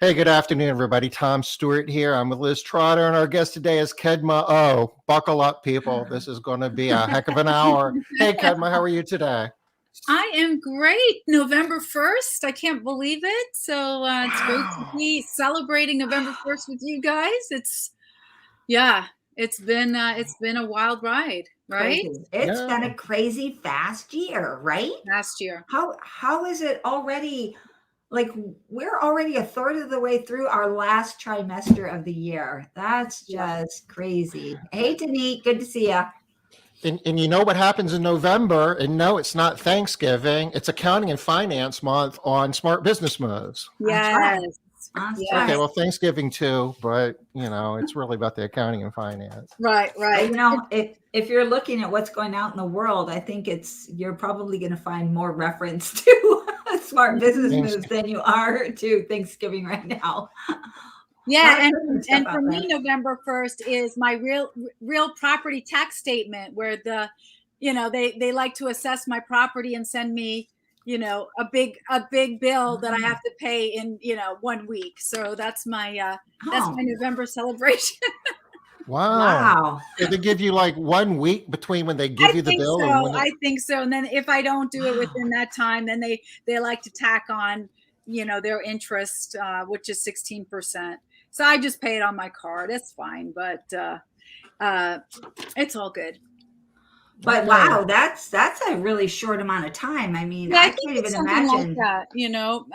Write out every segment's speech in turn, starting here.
Hey, good afternoon, everybody. Tom Stewart here. I'm with Liz Trotter, and our guest today is Kedma Ough. Buckle up, people. This is going to be a heck of an hour. Hey, Kedma, how are you today? I am great. November 1st. I can't believe it. So it's great to Wow. be celebrating November 1st with you guys. Yeah, it's been a wild ride, right? Crazy. It's been Yeah. a crazy fast year, right? Last year. How is it already like we're already a third of the way through our last trimester of the year. That's Yeah. just crazy. Hey Denise, good to see you. And you know what happens in November? And no, it's not Thanksgiving. It's accounting and finance month on Smart Business Moves. That's right. Yes. That's Okay, right. Yes. well, Thanksgiving too, but it's really about the accounting and finance. Right, But right. if you're looking at what's going out in the world, I think you're probably going to find more reference to smart business Thanks. moves than you are to Thanksgiving right now. Yeah, Stuff and out for there. me, November 1st is my real property tax statement where they like to assess my property and send me, a big bill that I have to pay in, 1 week. So that's Oh, my November celebration. Wow. wow. So they give you like 1 week between when they give I you the think bill and when so. they, I think so. And then if I don't do it Wow. within that time, then they like to tack on, their interest, which is 16%. So I just pay it on my card. It's fine, but it's all good. But okay. wow, that's a really short amount of time. I mean, Yeah, I I think can't it's even something like imagine. that. You know,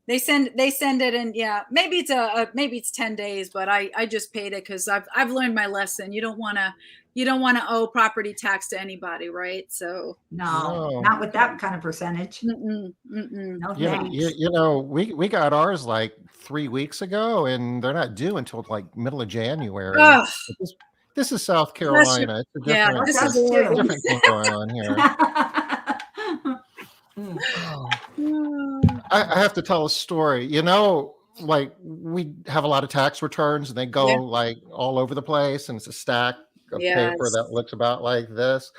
they send it, and yeah, maybe it's 10 days, but I just paid it because I've learned my lesson. You don't want to owe property tax to anybody, right? So No, No. not with that kind of percentage. mm-mm, mm-mm. No You know, No. you, thanks. you know, we got ours like 3 weeks ago, and they're not due until like middle of January. Ugh, But this is South bless you. Carolina. It's a Yeah, different That's this is us Oregon. too. different thing going on here. Mm. Oh, Mm, I have to tell a story. Like we have a lot of tax returns, and they go yeah. like all over the place, and it's a stack of paper that Yes. looks about like this.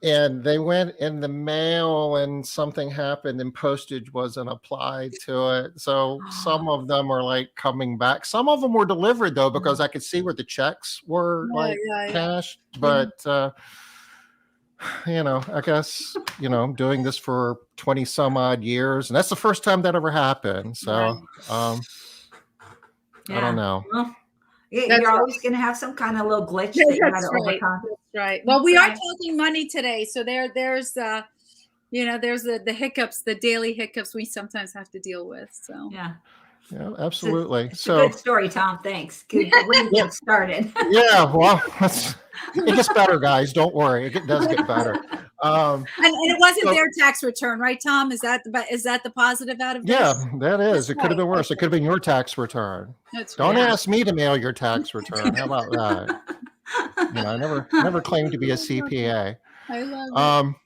And they went in the mail and something happened and postage wasn't applied to it. So some of them are like coming back. Some of them were delivered though, because I could see where the checks were Yeah, like yeah, yeah. cashed. Mhm. But, I guess, I'm doing this for 20 some odd years, and that's the first time that ever happened. Right. So, I don't Yeah. know. Well, That's you're always going to have some kind of little glitch that you got That's to right. overcome. That's right. Well, That's we are right. talking money today, so there's the hiccups, the daily hiccups we sometimes have to deal with. So Yeah. Yeah, It's a, absolutely. it's a good So, story, Tom. Thanks. Good way to yeah, get started. yeah, well, it gets better, guys. Don't worry. Does get better. and it wasn't So their tax return, right, Tom? Is that the positive out of yeah, this? that is. That's It could have right. been That's worse. It could have right. been your tax return. That's Don't right. Yeah. ask me to mail your tax return. How about that? I never claimed to be a CPA. I love it. Um,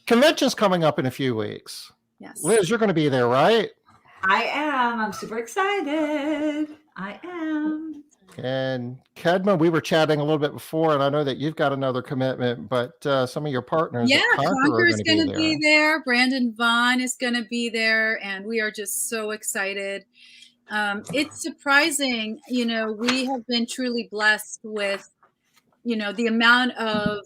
Convention's coming up in a few weeks. Yes. Liz, you're going to be there, right? I am. I'm super excited. I am. And Kedma, we were chatting a little bit before, and I know that you've got another commitment, but some of your partners Yeah, at Conquer are Conquer going is to going be to be there. there. Brandon Vaughn is going to be there, and we are just so excited. It's surprising, we have been truly blessed with, the amount of,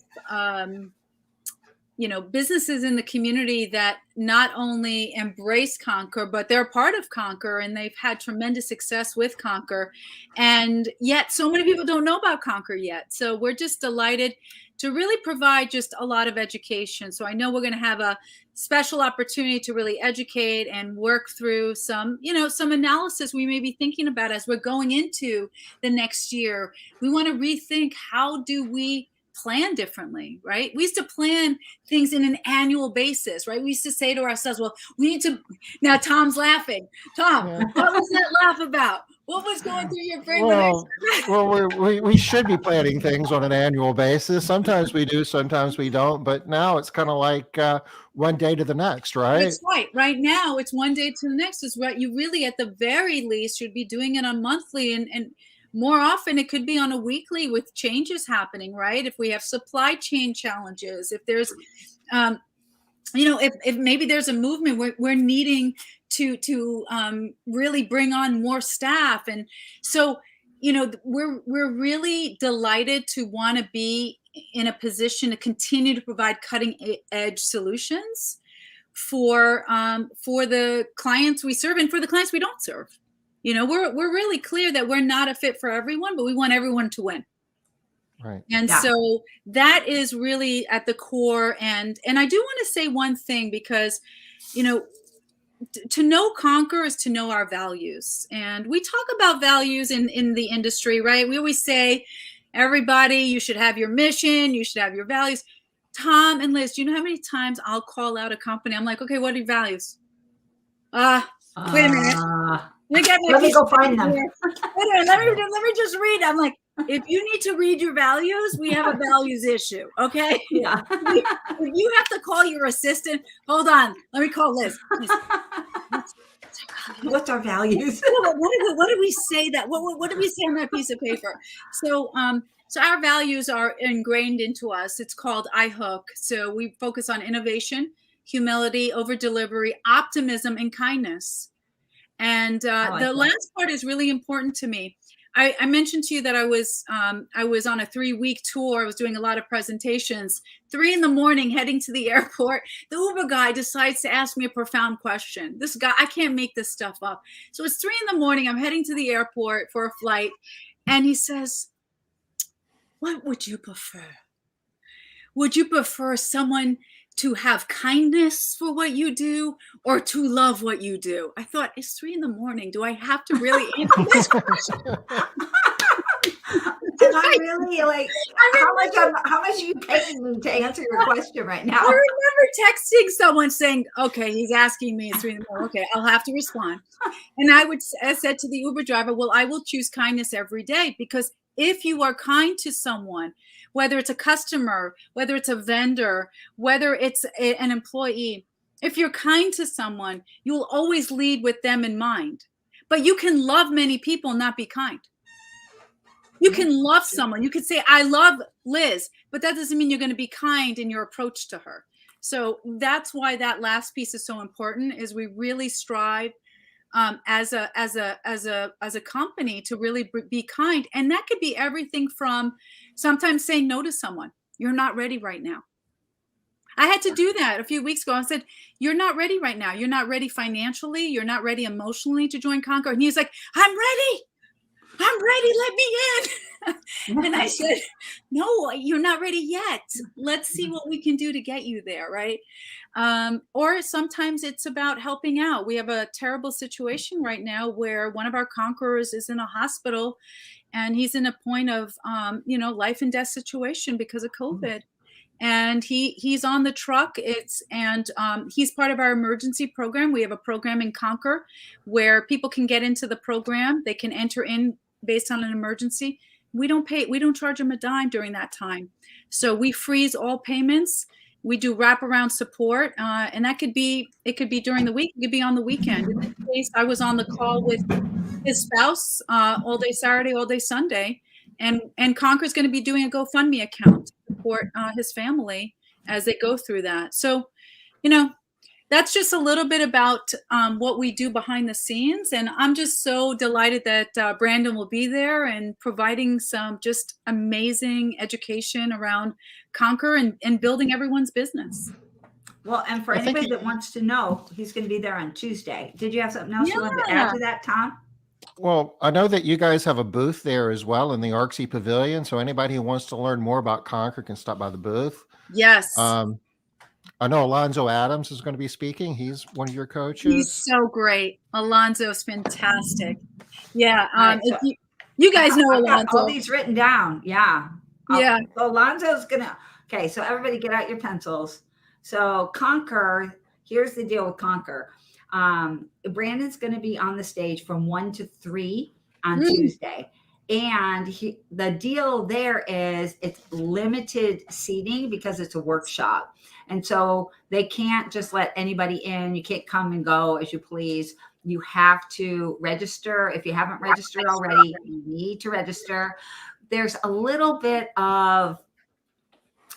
businesses in the community that not only embrace Conquer, but they're part of Conquer, and they've had tremendous success with Conquer. And yet so many people don't know about Conquer yet. So we're just delighted to really provide just a lot of education. So I know we're going to have a special opportunity to really educate and work through some analysis we may be thinking about as we're going into the next year. We want to rethink, how do we plan differently, right? We used to plan things in an annual basis, right? We used to say to ourselves, well, we need to, now Tom's laughing. Tom, Yeah. what was that laugh about? What was going through your brain when I Well, said that? well, we should be planning things on an annual basis. Sometimes we do, sometimes we don't. But now it's kind of like one day to the next, right? That's right. Right now, it's one day to the next is what you really, at the very least, should be doing it on monthly, and more often it could be on a weekly with changes happening, right? If we have supply chain challenges, if there's, if maybe there's a movement we're needing to really bring on more staff. And so, we're really delighted to want to be in a position to continue to provide cutting edge solutions for the clients we serve and for the clients we don't serve. We're really clear that we're not a fit for everyone, but we want everyone to win. Right. And so that is really at the core. And I do want to say one thing, because, to know Conquer is to know our values. And we talk about values in the industry, right? We always say, everybody, you should have your mission, you should have your values. Tom and Liz, do you know how many times I'll call out a company? I'm like, okay, what are your values? Wait a minute. Let me go find them. Wait a minute, let me just read. I'm like, if you need to read your values, we have a values issue, okay? Yeah. If you have to call your assistant, hold on, let me call Liz. What's our values? What did we say that? What did we say on that piece of paper? So our values are ingrained into us. It's called iHook. So we focus on innovation, humility, over delivery, optimism, and kindness. And the last part is really important to me. I mentioned to you that I was on a 3-week tour. I was doing a lot of presentations. 3 a.m, heading to the airport, the Uber guy decides to ask me a profound question. This guy, I can't make this stuff up. So it's 3 a.m. I'm heading to the airport for a flight. And he says, what would you prefer? Would you prefer someone to have kindness for what you do, or to love what you do? I thought, it's 3 a.m. Do I have to really answer this question? And I'm really like, how much are you paying me to answer your question right now? I remember texting someone saying, okay, he's asking me, it's 3 a.m. Okay, I'll have to respond. And I said to the Uber driver, well, I will choose kindness every day, because if you are kind to someone, whether it's a customer, whether it's a vendor, whether it's an employee, if you're kind to someone, you'll always lead with them in mind. But you can love many people and not be kind. You can love someone. You could say, I love Liz, but that doesn't mean you're going to be kind in your approach to her. So that's why that last piece is so important, is we really strive as a company to really be kind. And that could be everything from sometimes saying no to someone. You're not ready right now. I had to do that a few weeks ago. I said, you're not ready right now. You're not ready financially. You're not ready emotionally to join Conquer. And he's like, I'm ready. Let me in. And I said, no, you're not ready yet. Let's see what we can do to get you there, right? Or sometimes it's about helping out. We have a terrible situation right now where one of our conquerors is in a hospital, and he's in a point of, life and death situation because of COVID. And he's on the truck. He's part of our emergency program. We have a program in Conquer where people can get into the program. They can enter in based on an emergency. We don't charge them a dime during that time. So we freeze all payments. We do wraparound support, and it could be during the week. It could be on the weekend. In this case, I was on the call with his spouse all day Saturday, all day Sunday, and Conquer is going to be doing a GoFundMe account to support his family as they go through that. So, that's just a little bit about what we do behind the scenes. And I'm just so delighted that Brandon will be there and providing some just amazing education around Conquer and building everyone's business. Well, and for anybody that wants to know, he's going to be there on Tuesday. Did you have something else you wanted to add to that, Tom? Well, I know that you guys have a booth there as well in the ArcSea Pavilion. So anybody who wants to learn more about Conquer can stop by the booth. Yes. I know Alonzo Adams is going to be speaking. He's one of your coaches. He's so great. Alonzo's fantastic. Yeah. You guys know Alonzo. All these written down. Yeah. Yeah. So Alonzo's okay. So everybody get out your pencils. So Conquer, here's the deal with Conquer. Brandon's going to be on the stage from 1 to 3 on Tuesday. And the deal there is it's limited seating because it's a workshop. And so they can't just let anybody in. You can't come and go as you please. You have to register. If you haven't registered already, you need to register. There's a little bit of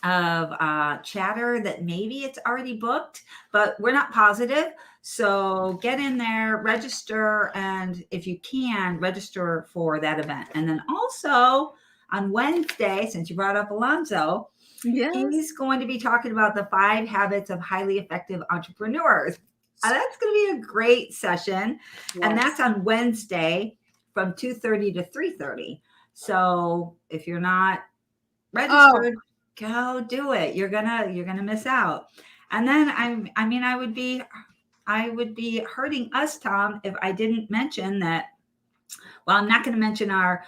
chatter that maybe it's already booked, but we're not positive. So get in there, register, and if you can, register for that event. And then also on Wednesday, since you brought up Alonzo, Yes. he's going to be talking about the 5 habits of highly effective entrepreneurs. That's going to be a great session. Yes. And that's on Wednesday from 2:30 to 3:30. So if you're not registered, go do it. You're gonna miss out. And then I would be hurting us, Tom, if I didn't mention that. Well, I'm not going to mention our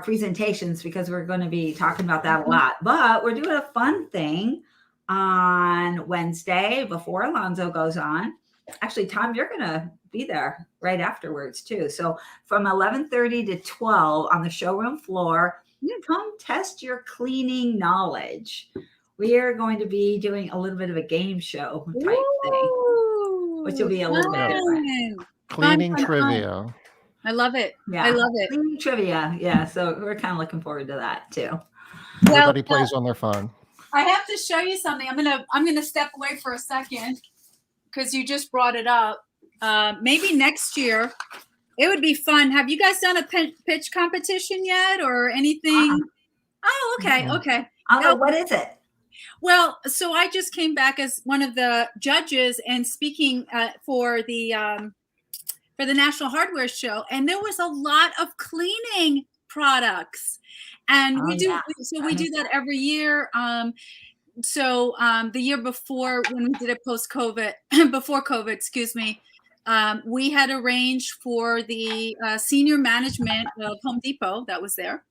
presentations because we're going to be talking about that a lot. But we're doing a fun thing on Wednesday before Alonzo goes on. Actually, Tom, you're going to be there right afterwards too. So from 11:30 to 12 on the showroom floor, come test your cleaning knowledge. We are going to be doing a little bit of a game show type thing, which will be a little bit different. Cleaning trivia. I love it. Yeah, I love it. Cleaning trivia. Yeah, so we're kind of looking forward to that too. Everybody plays on their phone. I have to show you something. I'm gonna step away for a second because you just brought it up. Maybe next year it would be fun. Have you guys done a pitch competition yet or anything? Oh, okay, okay. What is it? Well, so I just came back as one of the judges and speaking for the National Hardware Show, and there was a lot of cleaning products, and we do that every year. The year before, when we did it post-COVID, before COVID, excuse me, we had arranged for the senior management of Home Depot that was there,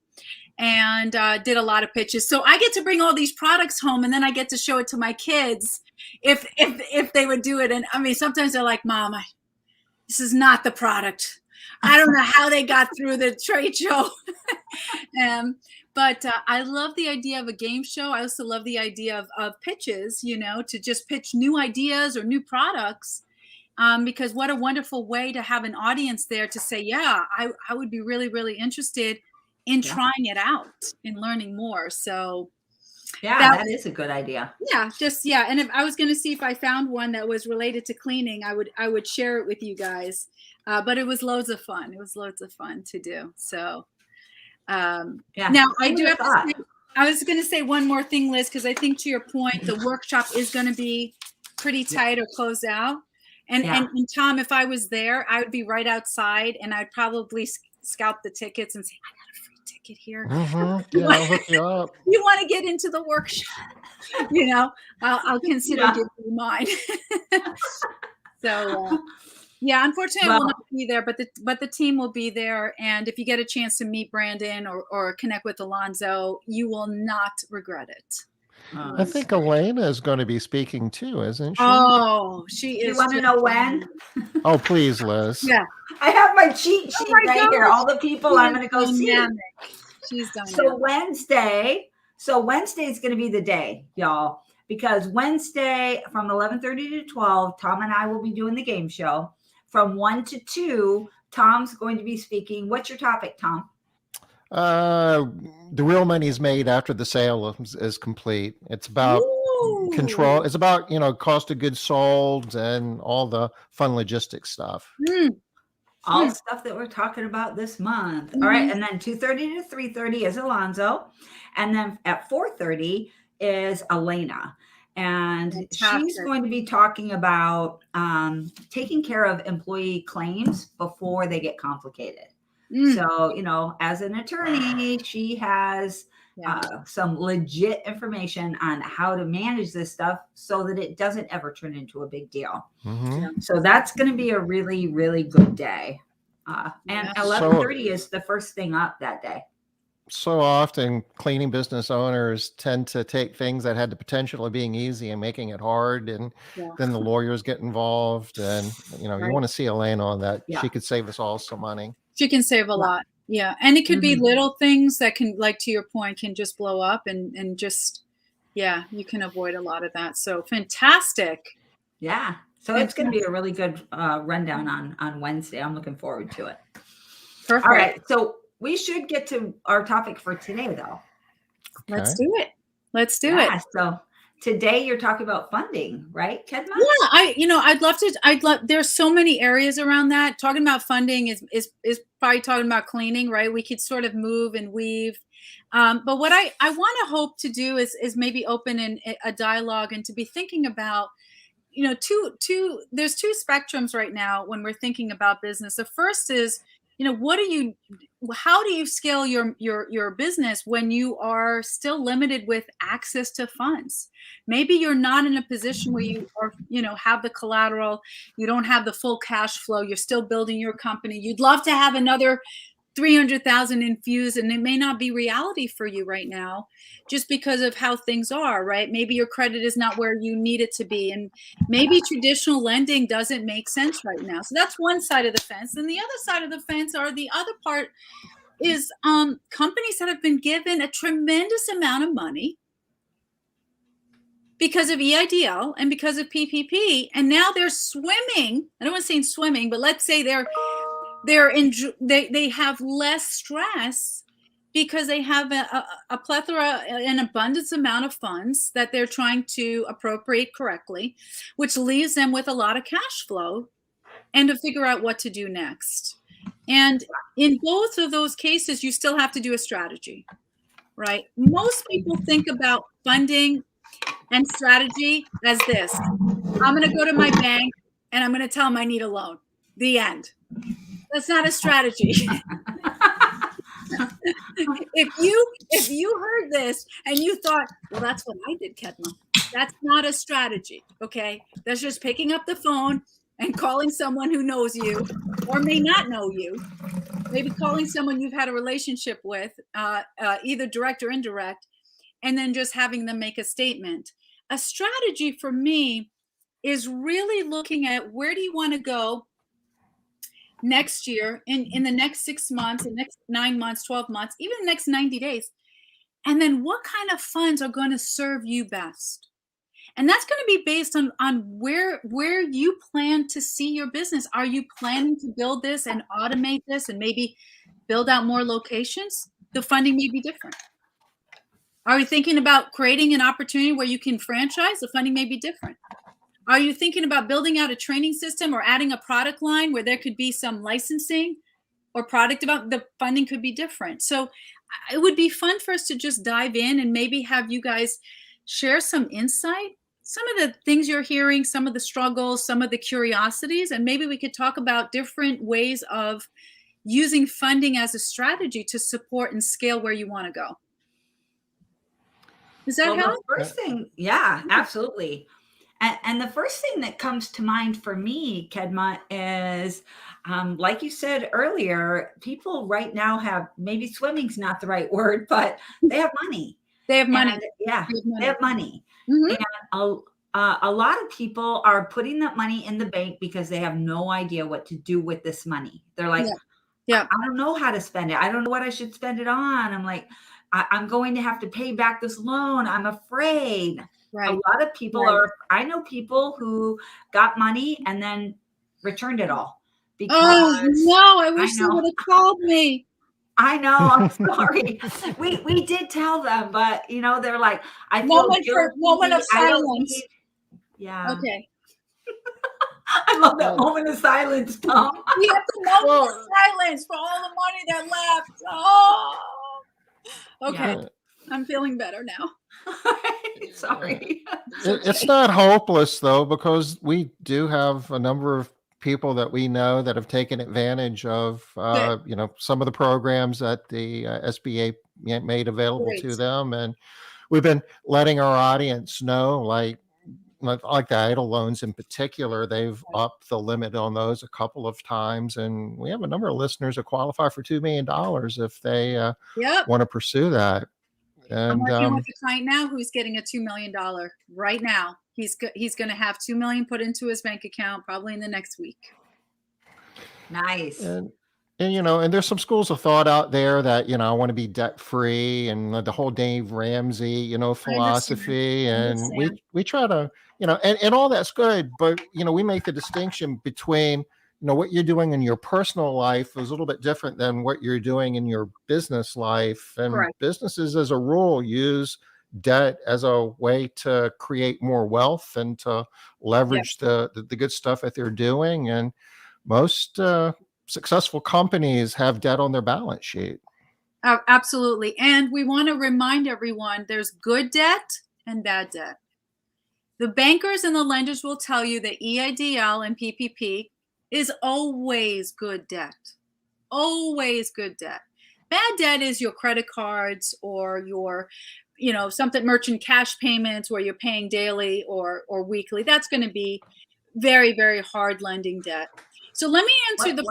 and did a lot of pitches. So I get to bring all these products home, and then I get to show it to my kids if they would do it. And I mean, sometimes they're like, "Mom, this is not the product. I don't know how they got through the trade show." But I love the idea of a game show. I also love the idea of pitches, to just pitch new ideas or new products. Because what a wonderful way to have an audience there to say, yeah, I would be really, really interested in trying it out and learning more. So that is a good idea. Yeah. And if I was going to see if I found one that was related to cleaning, I would share it with you guys. But it was loads of fun. It was loads of fun to do. So, now I do have to say, I was going to say one more thing, Liz, because I think to your point, the workshop is going to be pretty tight or closed out. And Tom, if I was there, I would be right outside and I'd probably scout the tickets and say, I got a free ticket here. Mm-hmm. I'll hook you up. You want to get into the workshop? I'll consider giving you mine. So, unfortunately, I will not be there, but the team will be there. And if you get a chance to meet Brandon or connect with Alonzo, you will not regret it. I think Elena is going to be speaking too, isn't she? Oh, she is. You want to know when? Oh, please, Liz. Yeah. I have my cheat sheet right here. All the people I'm going to go see. She's done. So Wednesday is going to be the day, y'all, because Wednesday from 11:30 to 12, Tom and I will be doing the game show. From 1 to 2, Tom's going to be speaking. What's your topic, Tom? The real money is made after the sale is complete. It's about control. It's about, cost of goods sold and all the fun logistics stuff. All the stuff that we're talking about this month. All right. And then 2:30 to 3:30 is Alonzo. And then at 4:30 is Elena. And she's going to be talking about taking care of employee claims before they get complicated. So, as an attorney, she has some legit information on how to manage this stuff so that it doesn't ever turn into a big deal. So that's going to be a really, really good day. And 11:30 is the first thing up that day. So often cleaning business owners tend to take things that had the potential of being easy and making it hard. And then the lawyers get involved. And, you want to see Elena on that. She could save us all some money. She can save a lot. Yeah. And it could be little things that can, like to your point, can just blow up and just, you can avoid a lot of that. So fantastic. Yeah. So it's going to be a really good rundown on Wednesday. I'm looking forward to it. Perfect. All right. So we should get to our topic for today, though. Let's do it. Let's do it. So today you're talking about funding, right, Kedma? Yeah, I'd love, there's so many areas around that. Talking about funding is probably talking about cleaning, right? We could sort of move and weave. But what I want to hope to do is maybe open a dialogue and to be thinking about, there's two spectrums right now when we're thinking about business. The first is, how do you scale your business when you are still limited with access to funds? Maybe you're not in a position where you are, have the collateral, you don't have the full cash flow, you're still building your company. You'd love to have another 300,000 infused, and it may not be reality for you right now just because of how things are, right? Maybe your credit is not where you need it to be, and maybe traditional lending doesn't make sense right now. So that's one side of the fence. And the other side of the fence, or the other part, is companies that have been given a tremendous amount of money because of EIDL and because of PPP, and now they're swimming. I don't want to say swimming, but let's say they have less stress because they have a plethora, an abundance amount of funds that they're trying to appropriate correctly, which leaves them with a lot of cash flow and to figure out what to do next. And in both of those cases, you still have to do a strategy, right? Most people think about funding and strategy as this: I'm going to go to my bank and I'm going to tell them I need a loan. The end. That's not a strategy. If you heard this and you thought, well, that's what I did, Kedma, that's not a strategy. Okay, that's just picking up the phone and calling someone who knows you or may not know you. Maybe calling someone you've had a relationship with, either direct or indirect, and then just having them make a statement. A strategy for me is really looking at, where do you want to go next year, in the next 6 months, the next 9 months, 12 months, even the next 90 days. And then what kind of funds are going to serve you best? And that's going to be based on where you plan to see your business. Are you planning to build this and automate this and maybe build out more locations? The funding may be different. Are you thinking about creating an opportunity where you can franchise? The funding may be different. Are you thinking about building out a training system or adding a product line where there could be some licensing or product development? The funding could be different. So it would be fun for us to just dive in and maybe have you guys share some insight, some of the things you're hearing, some of the struggles, some of the curiosities, and maybe we could talk about different ways of using funding as a strategy to support and scale where you want to go. Does that help? The first thing, yeah, absolutely. And the first thing that comes to mind for me, Kedma, is like you said earlier, people right now have, maybe swimming's not the right word, but they have money. They have money. And, yeah, they have money. Mm-hmm. And a lot of people are putting that money in the bank because they have no idea what to do with this money. They're like, I don't know how to spend it. I don't know what I should spend it on. I'm like, I'm going to have to pay back this loan. I'm afraid. Right. A lot of people I know people who got money and then returned it all. Because, oh, no, I wish they would have called me. I know. I'm sorry. we did tell them, but they're like, I feel moment of silence. Yeah. Okay. I love that moment of silence, Tom. We have the moment of silence for all the money that left. Oh. Okay. Yeah. I'm feeling better now. Sorry. It's not hopeless though, because we do have a number of people that we know that have taken advantage of, some of the programs that the SBA made available to them, and we've been letting our audience know, like the EIDL loans in particular, they've upped the limit on those a couple of times, and we have a number of listeners that qualify for $2 million if they want to pursue that. And, I'm working with a client now who's getting a $2 million right now. He's going to have $2 million put into his bank account probably in the next week. Nice. And there's some schools of thought out there that, I want to be debt free, and the whole Dave Ramsey, philosophy. And we try to, and all that's good. But, we make the distinction between, what you're doing in your personal life is a little bit different than what you're doing in your business life. And businesses, as a rule, use debt as a way to create more wealth and to leverage the good stuff that they're doing. And most successful companies have debt on their balance sheet. Absolutely. And we want to remind everyone there's good debt and bad debt. The bankers and the lenders will tell you that EIDL and PPP is always good debt. Always good debt. Bad debt is your credit cards or your, something merchant cash payments where you're paying daily or weekly. That's going to be very, very hard lending debt. So let me answer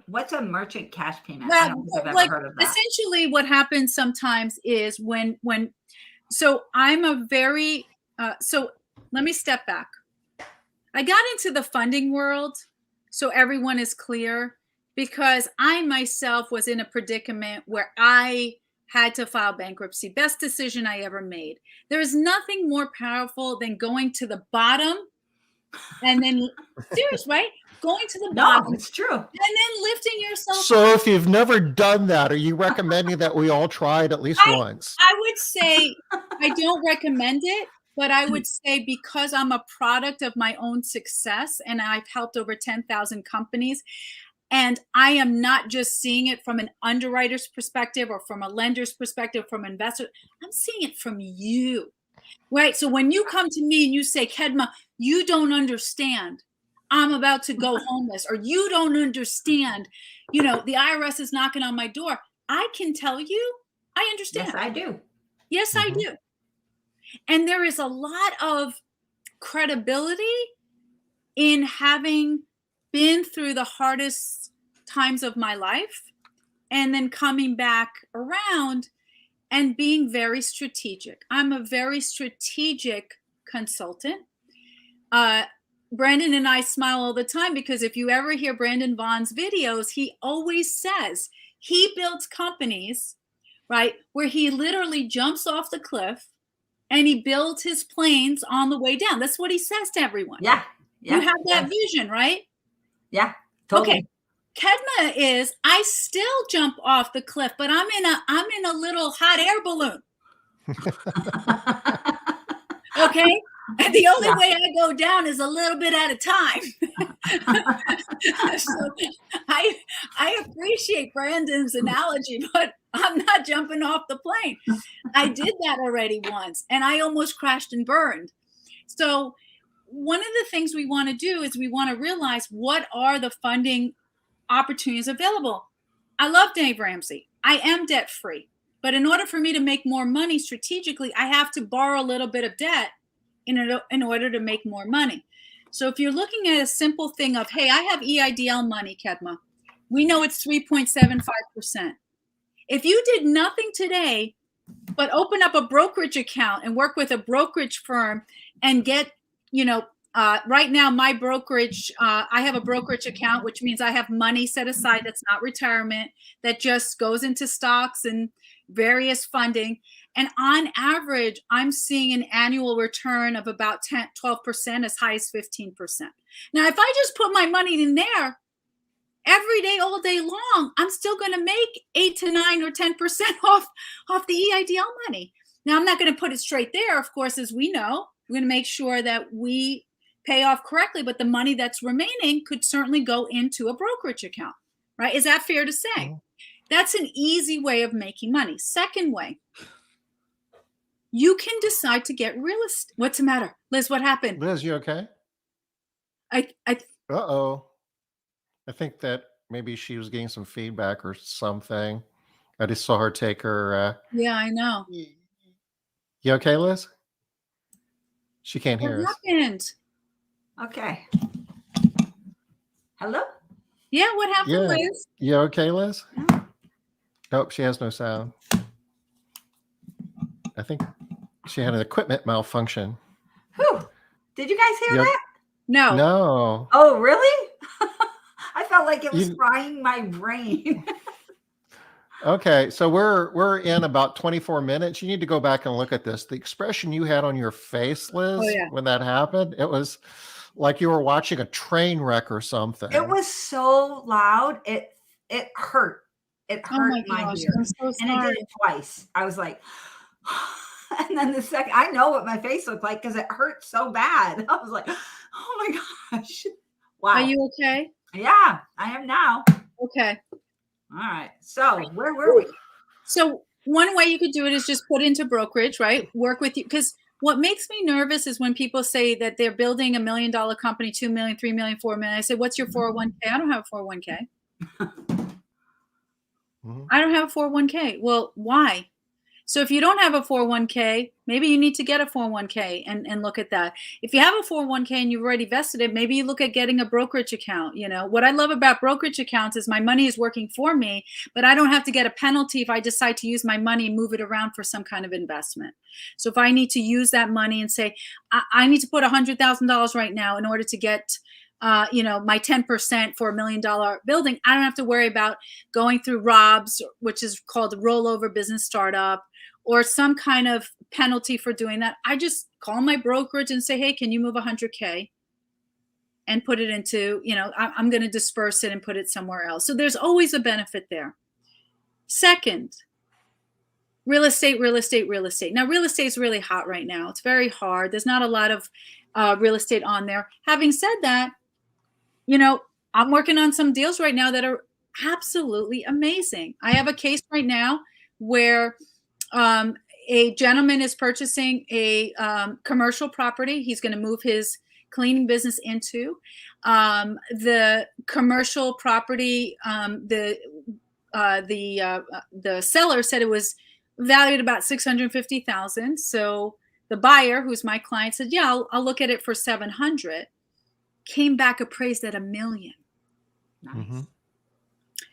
what's a merchant cash payment? Well, I don't think I've ever heard of that. Essentially, what happens sometimes is so I'm a very so let me step back. I got into the funding world, so everyone is clear, because I myself was in a predicament where I had to file bankruptcy. Best decision I ever made. There is nothing more powerful than going to the bottom and then serious, right? Going to the bottom. No, it's true. And then lifting yourself So if you've never done that, are you recommending that we all try it at least once? I would say I don't recommend it, but I would say because I'm a product of my own success and I've helped over 10,000 companies, and I am not just seeing it from an underwriter's perspective or from a lender's perspective, from an investor, I'm seeing it from you, right? So when you come to me and you say, Kedma, you don't understand, I'm about to go homeless, or you don't understand, the IRS is knocking on my door. I can tell you, I understand. Yes, I do. Yes, I do. And there is a lot of credibility in having been through the hardest times of my life and then coming back around and being very strategic. I'm a very strategic consultant. Brandon and I smile all the time because if you ever hear Brandon Vaughn's videos, he always says he builds companies, right, where he literally jumps off the cliff and he builds his planes on the way down. That's what he says to everyone. Yeah. You have that vision, right? Yeah, totally. Okay. Kedma is, I still jump off the cliff, but I'm in a little hot air balloon. Okay. And the only way I go down is a little bit at a time. So I appreciate Brandon's analogy, but I'm not jumping off the plane. I did that already once, and I almost crashed and burned. So one of the things we want to do is we want to realize what are the funding opportunities available. I love Dave Ramsey. I am debt free, but in order for me to make more money strategically, I have to borrow a little bit of debt in order to make more money. So if you're looking at a simple thing of, hey, I have EIDL money, Kedma, we know it's 3.75%. If you did nothing today but open up a brokerage account and work with a brokerage firm and get, right now my brokerage, I have a brokerage account, which means I have money set aside that's not retirement, that just goes into stocks and various funding. And on average, I'm seeing an annual return of about 12%, as high as 15%. Now, if I just put my money in there every day, all day long, I'm still going to make 8 to 9 or 10% off the EIDL money. Now, I'm not going to put it straight there. Of course, as we know, we're going to make sure that we pay off correctly, but the money that's remaining could certainly go into a brokerage account, right? Is that fair to say? That's an easy way of making money. Second way, you can decide to get real estate. What's the matter? Liz, what happened? Liz, you okay? Uh-oh. I think that maybe she was getting some feedback or something. I just saw her take her. Yeah, I know. You okay, Liz? She can't hear us. What happened? Okay. Hello? Yeah, what happened, Liz? You okay, Liz? No. Nope, she has no sound. I think she had an equipment malfunction. Whew. Did you guys hear that? No. No. Oh, really? I felt like it was frying my brain. Okay, so we're in about 24 minutes. You need to go back and look at this. The expression you had on your face, Liz, when that happened, it was like you were watching a train wreck or something. It was so loud. It hurt. It hurt my ear. I'm so sorry. And it did it twice. I was like, And then the second, I know what my face looked like because it hurt so bad. I was like, oh my gosh. Wow. Are you okay? Yeah, I am now. Okay. All right. So where were we? So one way you could do it is just put into brokerage, right? Work with you. Because what makes me nervous is when people say that they're building $1 million company, 2 million, 3 million, 4 million. I say, what's your 401k? I don't have a 401k. I don't have a 401k. Well, why? So if you don't have a 401k, maybe you need to get a 401k and look at that. If you have a 401k and you've already vested it, maybe you look at getting a brokerage account. You know, what I love about brokerage accounts is my money is working for me, but I don't have to get a penalty if I decide to use my money and move it around for some kind of investment. So if I need to use that money and say, I need to put $100,000 right now in order to get my 10% for $1 million building, I don't have to worry about going through ROBS, which is called a rollover business startup, or some kind of penalty for doing that. I just call my brokerage and say, hey, can you move 100K and put it into, I'm going to disperse it and put it somewhere else. So there's always a benefit there. Second, real estate. Now, real estate is really hot right now. It's very hard. There's not a lot of real estate on there. Having said that, I'm working on some deals right now that are absolutely amazing. I have a case right now where a gentleman is purchasing a commercial property. He's going to move his cleaning business into the commercial property. The seller said it was valued about $650,000. So the buyer, who's my client, said, "Yeah, I'll look at it for $700,000." Came back appraised at $1 million. Nice.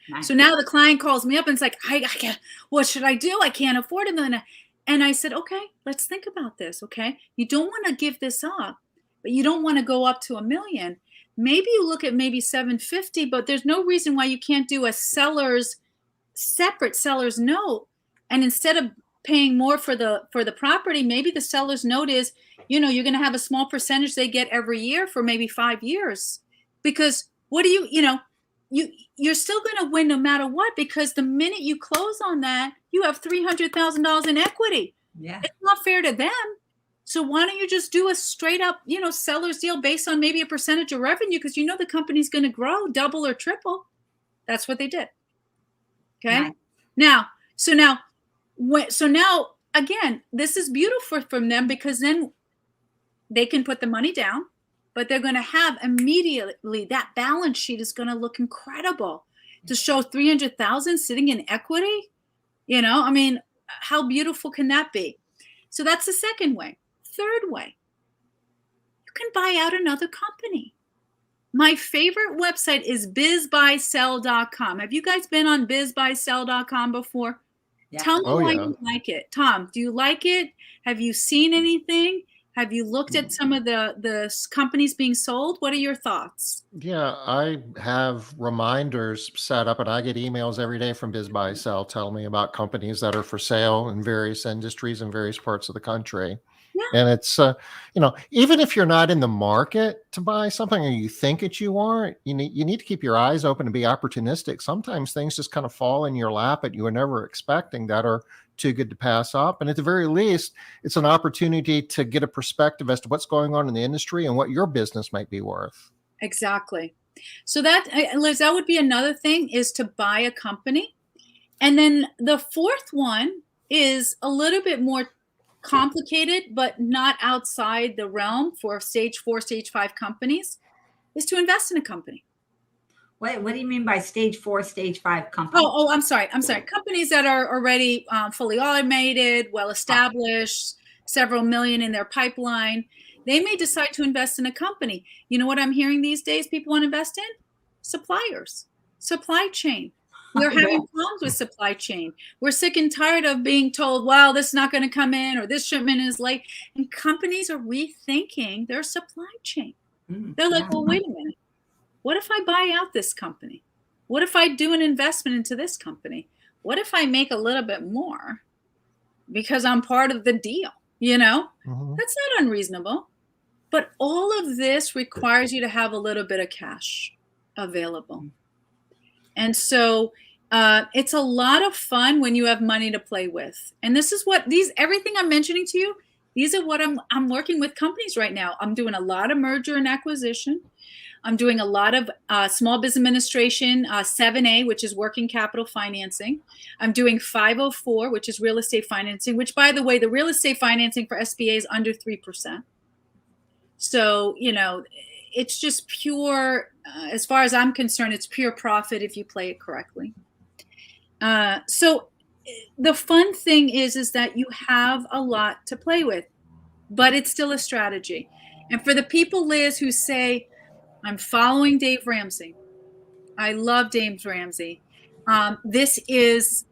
Nice. So now the client calls me up and it's like, I can't, what should I do? I can't afford $1 million. And I said, okay, let's think about this. Okay. You don't want to give this up, but you don't want to go up to $1 million. Maybe you look at maybe 750, but there's no reason why you can't do a separate seller's note. And instead of paying more for the property, maybe the seller's note is, you're going to have a small percentage they get every year for maybe 5 years. Because what do you're still going to win no matter what, because the minute you close on that, you have $300,000 in equity. Yeah. It's not fair to them. So why don't you just do a straight up, seller's deal based on maybe a percentage of revenue, because the company's going to grow, double or triple. That's what they did. Okay. Nice. Now, again, this is beautiful from them, because then they can put the money down, but they're going to have immediately, that balance sheet is going to look incredible to show 300,000 sitting in equity. How beautiful can that be? So that's the second way. Third way, you can buy out another company. My favorite website is bizbuysell.com. Have you guys been on bizbuysell.com before? Yeah. Tell me why you like it. Tom, do you like it? Have you seen anything? Have you looked at some of the companies being sold? What are your thoughts? Yeah, I have reminders set up, and I get emails every day from BizBuySell telling me about companies that are for sale in various industries in various parts of the country. Yeah. And it's, even if you're not in the market to buy something, or you think that you are, you need to keep your eyes open and be opportunistic. Sometimes things just kind of fall in your lap that you were never expecting that are too good to pass up. And at the very least, it's an opportunity to get a perspective as to what's going on in the industry and what your business might be worth. Exactly. So that, Liz, that would be another thing, is to buy a company. And then the fourth one is a little bit more complicated, but not outside the realm for stage 4, stage 5 companies, is to invest in a company. Wait, what do you mean by stage 4, stage 5 companies? Oh, I'm sorry. Companies that are already fully automated, well-established, several million in their pipeline. They may decide to invest in a company. You know what I'm hearing these days people want to invest in? Suppliers, supply chain. We're having problems with supply chain. We're sick and tired of being told, well, this is not going to come in, or this shipment is late. And companies are rethinking their supply chain. They're like, well, wait a minute. What if I buy out this company? What if I do an investment into this company? What if I make a little bit more because I'm part of the deal? That's not unreasonable. But all of this requires you to have a little bit of cash available. And so It's a lot of fun when you have money to play with. And this is what everything I'm mentioning to you, these are what I'm working with companies right now. I'm doing a lot of merger and acquisition. I'm doing a lot of small business administration, 7A, which is working capital financing. I'm doing 504, which is real estate financing, which, by the way, the real estate financing for SBA is under 3%. So, it's just pure, as far as I'm concerned, it's pure profit if you play it correctly. So the fun thing is that you have a lot to play with, but it's still a strategy. And for the people, Liz, who say, I'm following Dave Ramsey. I love Dave Ramsey. This is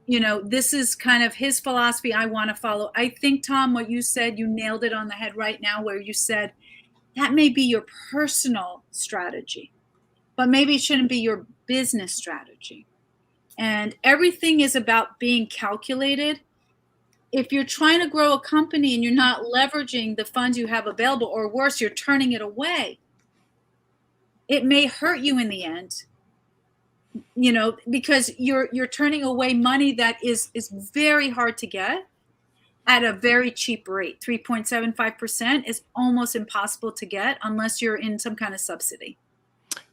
kind of his philosophy I want to follow. I think, Tom, what you said, you nailed it on the head right now, where you said that may be your personal strategy, but maybe it shouldn't be your business strategy. And everything is about being calculated. If you're trying to grow a company and you're not leveraging the funds you have available, or worse, you're turning it away, it may hurt you in the end, because you're turning away money that is very hard to get at a very cheap rate. 3.75% is almost impossible to get unless you're in some kind of subsidy.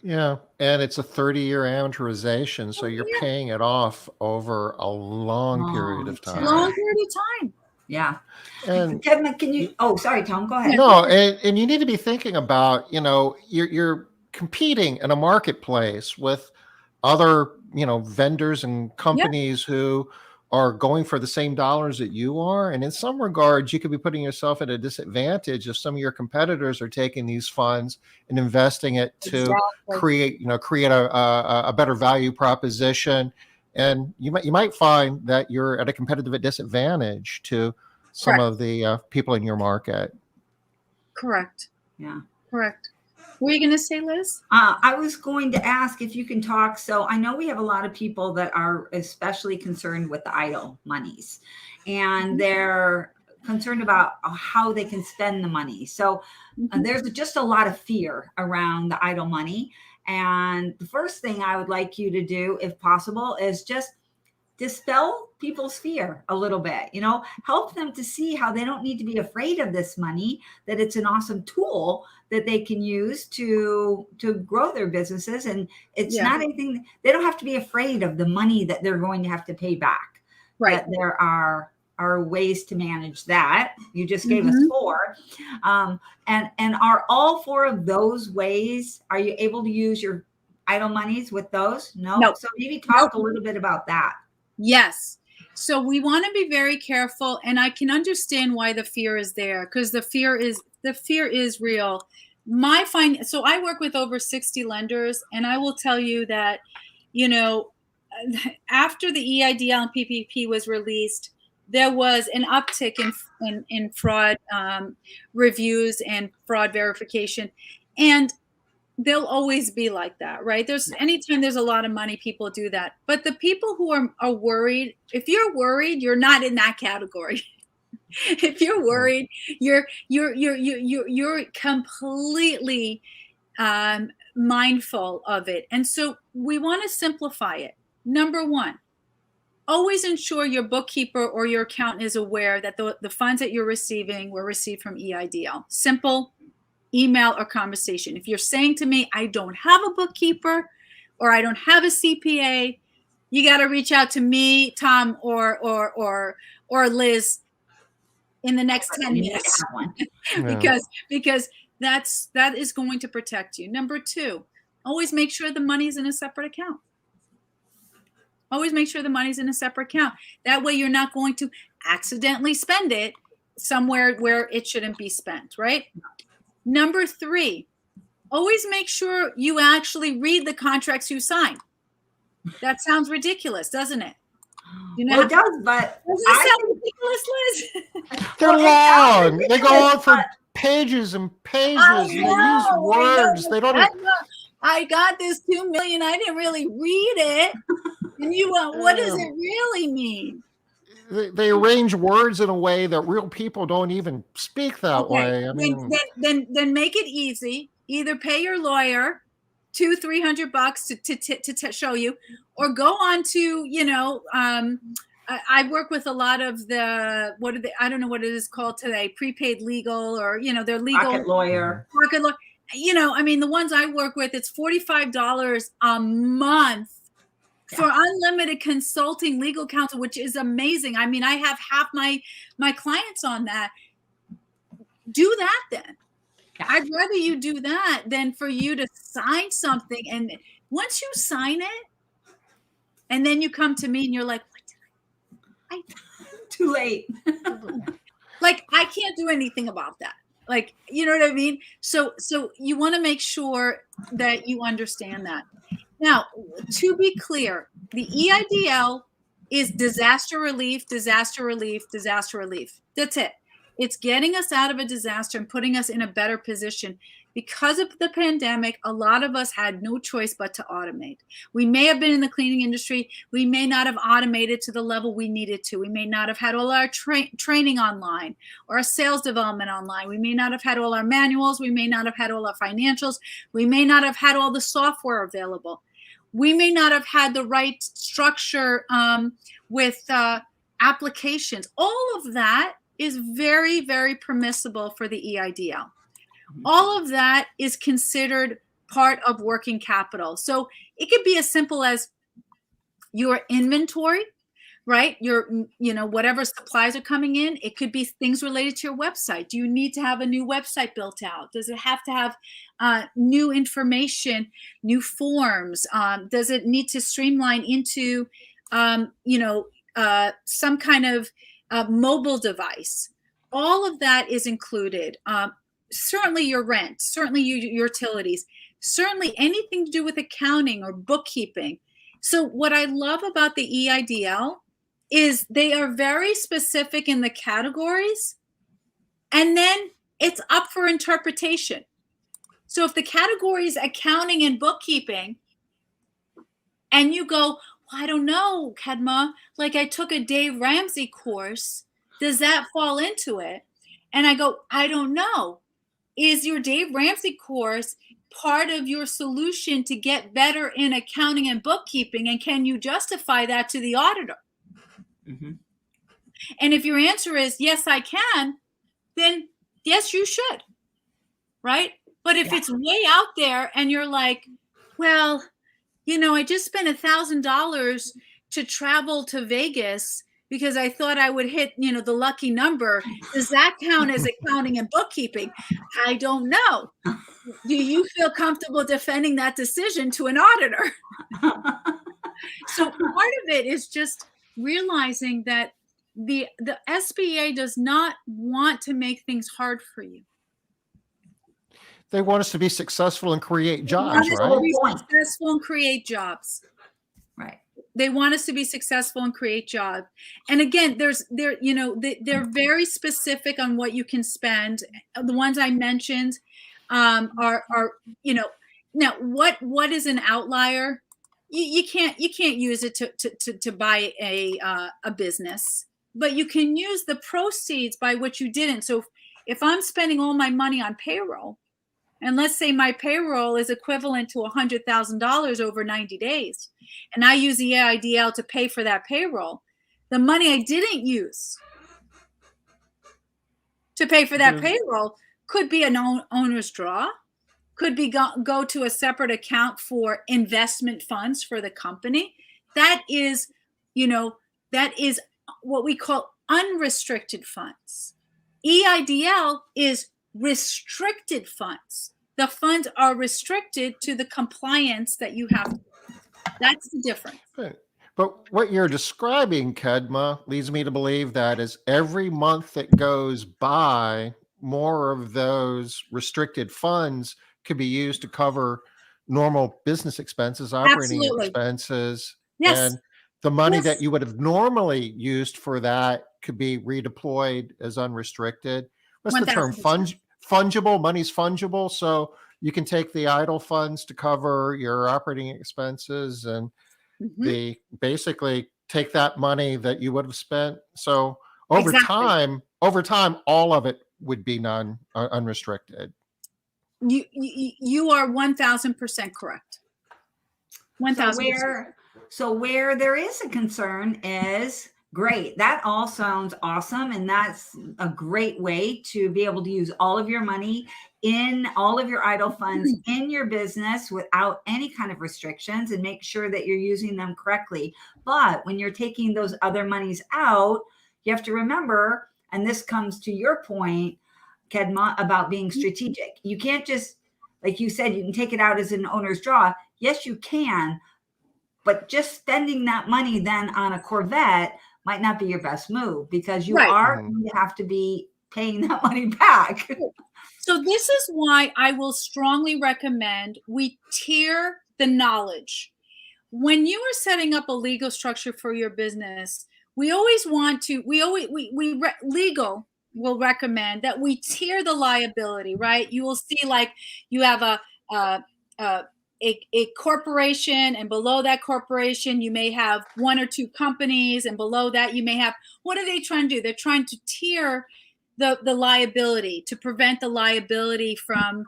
Yeah, and it's a 30-year amortization, so you're paying it off over a long period of time. Long period of time. Yeah. And Kedma, can you? Oh, sorry, Tom. Go ahead. no, and you need to be thinking about, you're competing in a marketplace with other, vendors and companies who are going for the same dollars that you are. And in some regards, you could be putting yourself at a disadvantage if some of your competitors are taking these funds and investing it to create a better value proposition. And you might find that you're at a competitive disadvantage to some of the people in your market. Correct. Yeah. Correct. What were you going to say, Liz? I was going to ask if you can talk. So I know we have a lot of people that are especially concerned with the idle monies, and they're concerned about how they can spend the money. So there's just a lot of fear around the idle money. And the first thing I would like you to do, if possible, is just dispel people's fear a little bit, help them to see how they don't need to be afraid of this money, that it's an awesome tool that they can use to grow their businesses. And it's not anything, they don't have to be afraid of the money that they're going to have to pay back. Right. That there are ways to manage that. You just gave us 4. And are all 4 of those ways, are you able to use your idle monies with those? No. So maybe talk a little bit about that. Yes. So we want to be very careful, and I can understand why the fear is there, because the fear is real. So I work with over 60 lenders, and I will tell you that, after the EIDL and PPP was released, there was an uptick in fraud reviews and fraud verification, and they'll always be like that, right? Anytime there's a lot of money, people do that. But the people who are worried, if you're worried, you're not in that category. If you're worried, you're completely mindful of it. And so we want to simplify it. Number 1, always ensure your bookkeeper or your accountant is aware that the funds that you're receiving were received from EIDL. Simple. Email or conversation. If you're saying to me, I don't have a bookkeeper or I don't have a CPA, you got to reach out to me, Tom, or Liz in the next 10 minutes because that is going to protect you. Number 2, always make sure the money's in a separate account. Always make sure the money's in a separate account. That way you're not going to accidentally spend it somewhere where it shouldn't be spent, right? Number 3, always make sure you actually read the contracts you sign. That sounds ridiculous, doesn't it? Well, it does, but does it sound ridiculous, Liz? They're long. They go on for pages and pages. They use words. They don't. I got this $2 million. I didn't really read it. And what does it really mean? They arrange words in a way that real people don't even speak that way. I mean, then make it easy. Either pay your lawyer $200-300 to show you, or go on to, I work with a lot of the, I don't know what it is called today, prepaid legal, or, their legal Pocket lawyer. I mean, the ones I work with, it's $45 a month for unlimited consulting legal counsel, which is amazing. I mean, I have half my clients on that. Do that then. I'd rather you do that than for you to sign something. And once you sign it, and then you come to me and you're like, what did too late. Like, I can't do anything about that. Like, you know what I mean? So you want to make sure that you understand that. Now, to be clear, the EIDL is disaster relief, disaster relief, disaster relief. That's it. It's getting us out of a disaster and putting us in a better position. Because of the pandemic, a lot of us had no choice but to automate. We may have been in the cleaning industry. We may not have automated to the level we needed to. We may not have had all our training online or our sales development online. We may not have had all our manuals. We may not have had all our financials. We may not have had all the software available. We may not have had the right structure with applications. All of that is very, very permissible for the EIDL. All of that is considered part of working capital. So it could be as simple as your inventory, right? Your, whatever supplies are coming in. It could be things related to your website. Do you need to have a new website built out? Does it have to have new information, new forms? Does it need to streamline into, some kind of mobile device? All of that is included. Certainly your rent, certainly your utilities, certainly anything to do with accounting or bookkeeping. So what I love about the EIDL is they are very specific in the categories, and then it's up for interpretation. So if the category is accounting and bookkeeping, and you go, well, I don't know, Kedma, like I took a Dave Ramsey course, does that fall into it? And I go, I don't know. Is your Dave Ramsey course part of your solution to get better in accounting and bookkeeping? And can you justify that to the auditor? Mm-hmm. And if your answer is yes, I can, then yes, you should. Right? But if it's way out there and you're like, well, I just spent $1,000 to travel to Vegas because I thought I would hit, the lucky number. Does that count as accounting and bookkeeping? I don't know. Do you feel comfortable defending that decision to an auditor? So part of it is just realizing that the SBA does not want to make things hard for you. They want us to be successful and create jobs, right? To be successful and create jobs. Right. They want us to be successful and create jobs. And again, they're very specific on what you can spend. The ones I mentioned are now what is an outlier? You can't use it to buy a business, but you can use the proceeds by which you didn't. So if I'm spending all my money on payroll, and let's say my payroll is equivalent to $100,000 over 90 days, and I use the EIDL to pay for that payroll, the money I didn't use to pay for that payroll could be an owner's draw, could be go to a separate account for investment funds for the company. That is what we call unrestricted funds. EIDL is restricted funds. The funds are restricted to the compliance that you have to. That's the difference. But what you're describing, Kedma, leads me to believe that as every month that goes by, more of those restricted funds could be used to cover normal business expenses, operating expenses. Yes. And the money that you would have normally used for that could be redeployed as unrestricted. What's the term? Fungible. Money's fungible. So you can take the idle funds to cover your operating expenses and basically take that money that you would have spent. So over time, all of it would be unrestricted. You are 1000% correct. 1000%. So where there is a concern is great. That all sounds awesome. And that's a great way to be able to use all of your money in all of your idle funds in your business without any kind of restrictions, and make sure that you're using them correctly. But when you're taking those other monies out, you have to remember, and this comes to your point, Kedma, about being strategic. You can't just, like you said, you can take it out as an owner's draw. Yes, you can. But just spending that money then on a Corvette might not be your best move, because you are going to have to be paying that money back. So this is why I will strongly recommend we tier the knowledge. When you are setting up a legal structure for your business, we always want to, legal will recommend that we tier the liability, right? You will see, like, you have a corporation, and below that corporation you may have 1 or 2 companies, and below that you may have, what are they trying to do? They're trying to tier the liability to prevent the liability from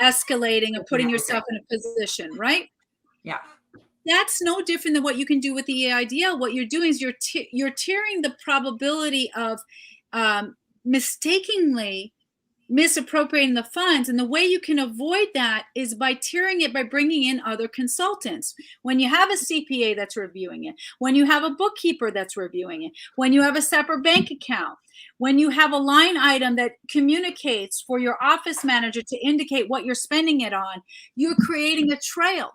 escalating or putting yourself in a position, right? Yeah. That's no different than what you can do with the EIDL. What you're doing is you're tiering the probability of mistakenly misappropriating the funds. And the way you can avoid that is by tiering it, by bringing in other consultants. When you have a CPA that's reviewing it, when you have a bookkeeper that's reviewing it, when you have a separate bank account, when you have a line item that communicates for your office manager to indicate what you're spending it on, you're creating a trail.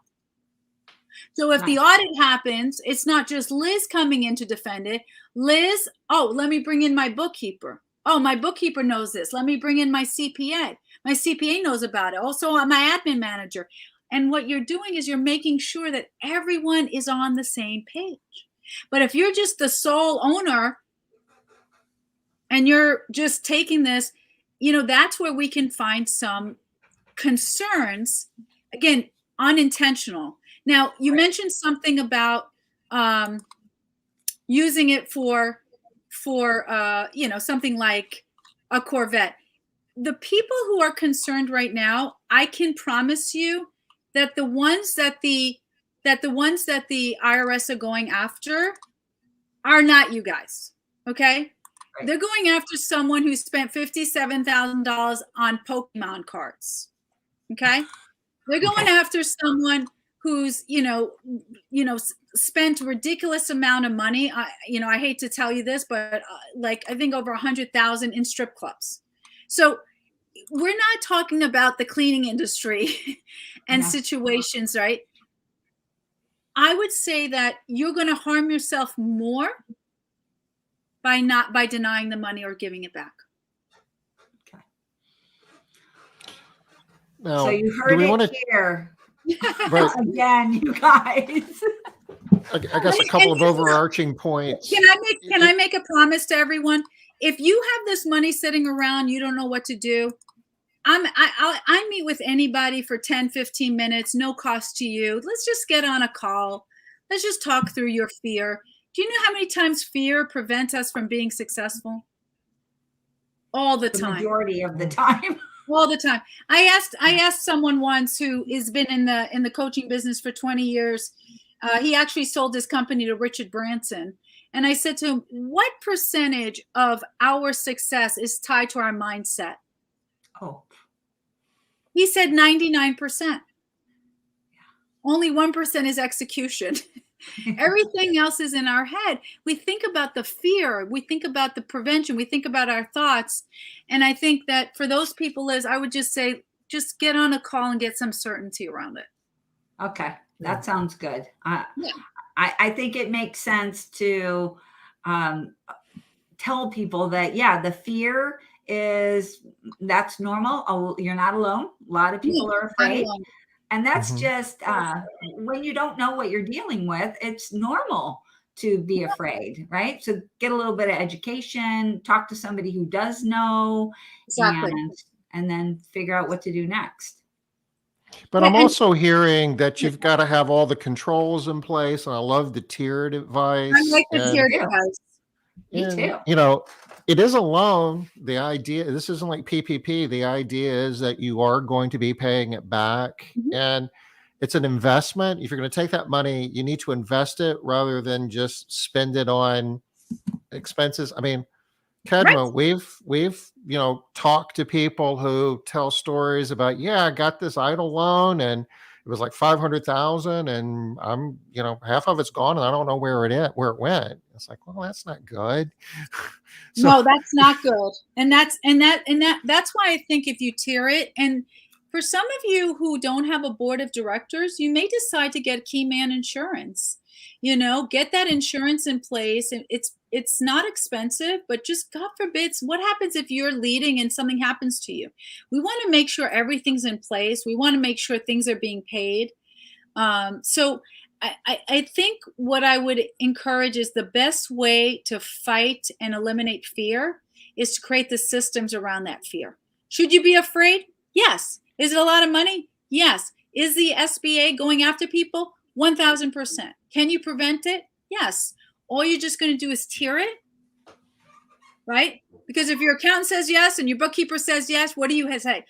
So if the audit happens, it's not just Liz coming in to defend it. Liz, oh, let me bring in my bookkeeper. Oh, my bookkeeper knows this. Let me bring in my CPA. My CPA knows about it. Also, my admin manager. And what you're doing is you're making sure that everyone is on the same page. But if you're just the sole owner and you're just taking this, that's where we can find some concerns. Again, unintentional. Now, you mentioned something about using it for something like a Corvette. The people who are concerned right now, I can promise you that the ones that the IRS are going after are not you guys. Okay? Right. They're going after someone who spent $57,000 on Pokemon cards. Okay? They're going after someone who's, spent a ridiculous amount of money. I hate to tell you this, but I think over 100,000 in strip clubs. So we're not talking about the cleaning industry and situations, right? I would say that you're going to harm yourself more by denying the money or giving it back. Okay. Now, so you heard it here. Right. Again, you guys. I guess a couple of overarching points. Can I make a promise to everyone? If you have this money sitting around, you don't know what to do, I meet with anybody for 10, 15 minutes, no cost to you. Let's just get on a call. Let's just talk through your fear. Do you know how many times fear prevents us from being successful? All the time. Majority of the time. All the time. I asked someone once who has been in the coaching business for 20 years. He actually sold his company to Richard Branson. And I said to him, what percentage of our success is tied to our mindset? Oh. He said 99%. Only 1% is execution. Everything else is in our head. We think about the fear. We think about the prevention. We think about our thoughts. And I think that for those people, Liz, I would just say, just get on a call and get some certainty around it. Okay. That sounds good. I think it makes sense to tell people that, the fear that's normal. You're not alone. A lot of people are afraid. And that's just when you don't know what you're dealing with, it's normal to be afraid, right? So get a little bit of education, talk to somebody who does know, and then figure out what to do next. But I'm also hearing that you've got to have all the controls in place. And I love the tiered advice. I like the tiered advice. Me And, too. it is a loan. The idea, this isn't like PPP. The idea is that you are going to be paying it back. Mhm. And it's an investment. If you're going to take that money, you need to invest it rather than just spend it on expenses. I mean, Right. Kedma, we've talked to people who tell stories about, yeah, I got this idle loan and it was like 500,000 and I'm, half of it's gone and I don't know where it went. It's like, well, that's not good. So, No, that's not good. And that's why I think if you tier it, and for some of you who don't have a board of directors, you may decide to get key man insurance. Get that insurance in place. And it's not expensive, but just God forbids, what happens if you're leading and something happens to you? We want to make sure everything's in place. We want to make sure things are being paid. So I think what I would encourage is the best way to fight and eliminate fear is to create the systems around that fear. Should you be afraid? Yes. Is it a lot of money? Yes. Is the SBA going after people? 1000%. Can you prevent it? Yes. All you're just going to do is tier it, right? Because if your accountant says yes and your bookkeeper says yes, what do you say? I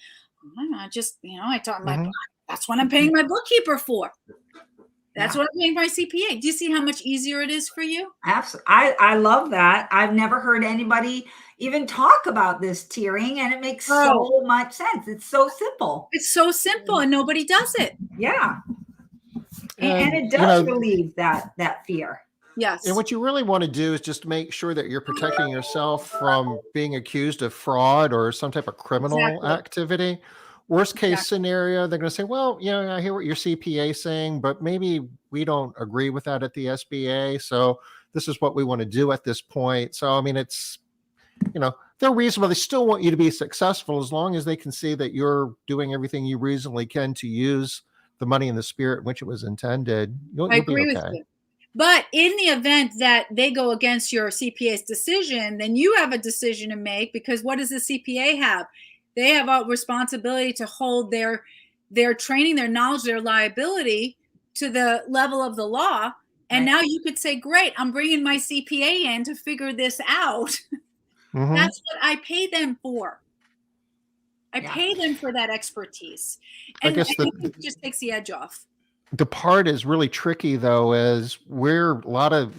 don't know, I thought that's what I'm paying my bookkeeper for. That's what I'm paying my CPA. Do you see how much easier it is for you? Absolutely. I love that. I've never heard anybody even talk about this tiering, and it makes so much sense. It's so simple. It's so simple, and nobody does it. Yeah. And it does relieve that fear. Yes. And what you really want to do is just make sure that you're protecting yourself from being accused of fraud or some type of criminal activity. Worst case scenario, they're going to say, well, I hear what your CPA is saying, but maybe we don't agree with that at the SBA. So this is what we want to do at this point. So, I mean, it's, they're reasonable. They still want you to be successful as long as they can see that you're doing everything you reasonably can to use the money in the spirit in which it was intended. You'll agree be okay. with you. But in the event that they go against your CPA's decision, then you have a decision to make, because what does the CPA have? They have a responsibility to hold their training, their knowledge, their liability to the level of the law. And now you could say, great, I'm bringing my CPA in to figure this out. Mm-hmm. That's what I pay them for. I pay them for that expertise. And I think it just takes the edge off. The part is really tricky, though, is where a lot of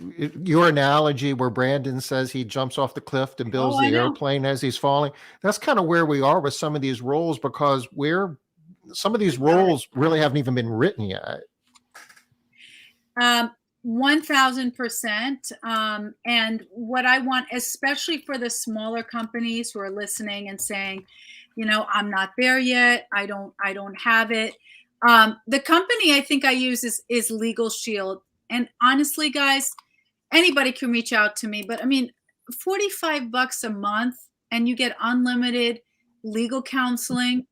your analogy where Brandon says he jumps off the cliff and builds the airplane as he's falling. That's kind of where we are with some of these roles, because some of these roles really haven't even been written yet. 1000%. And what I want, especially for the smaller companies who are listening and saying, I'm not there yet. I don't have it. The company I think I use is Legal Shield. And honestly, guys, anybody can reach out to me, but I mean, $45 a month and you get unlimited legal counseling.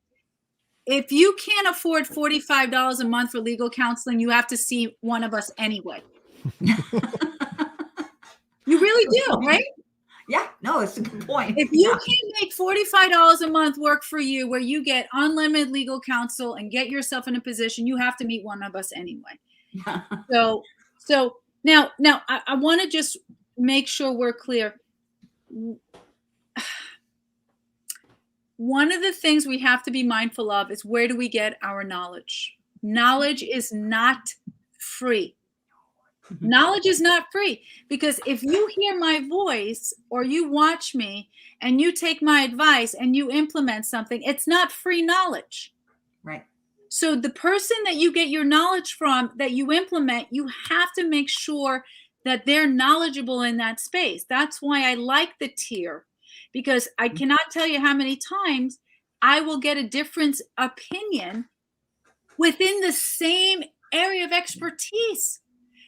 If you can't afford $45 a month for legal counseling, you have to see one of us anyway. You really do, right? Yeah, no, it's a good point. If you can make $45 a month work for you, where you get unlimited legal counsel and get yourself in a position, you have to meet one of us anyway. So now I want to just make sure we're clear. One of the things we have to be mindful of is, where do we get our knowledge? Knowledge is not free. Knowledge is not free, because if you hear my voice or you watch me and you take my advice and you implement something, it's not free knowledge. Right. So the person that you get your knowledge from, that you implement, you have to make sure that they're knowledgeable in that space. That's why I like the tier, because I cannot tell you how many times I will get a different opinion within the same area of expertise.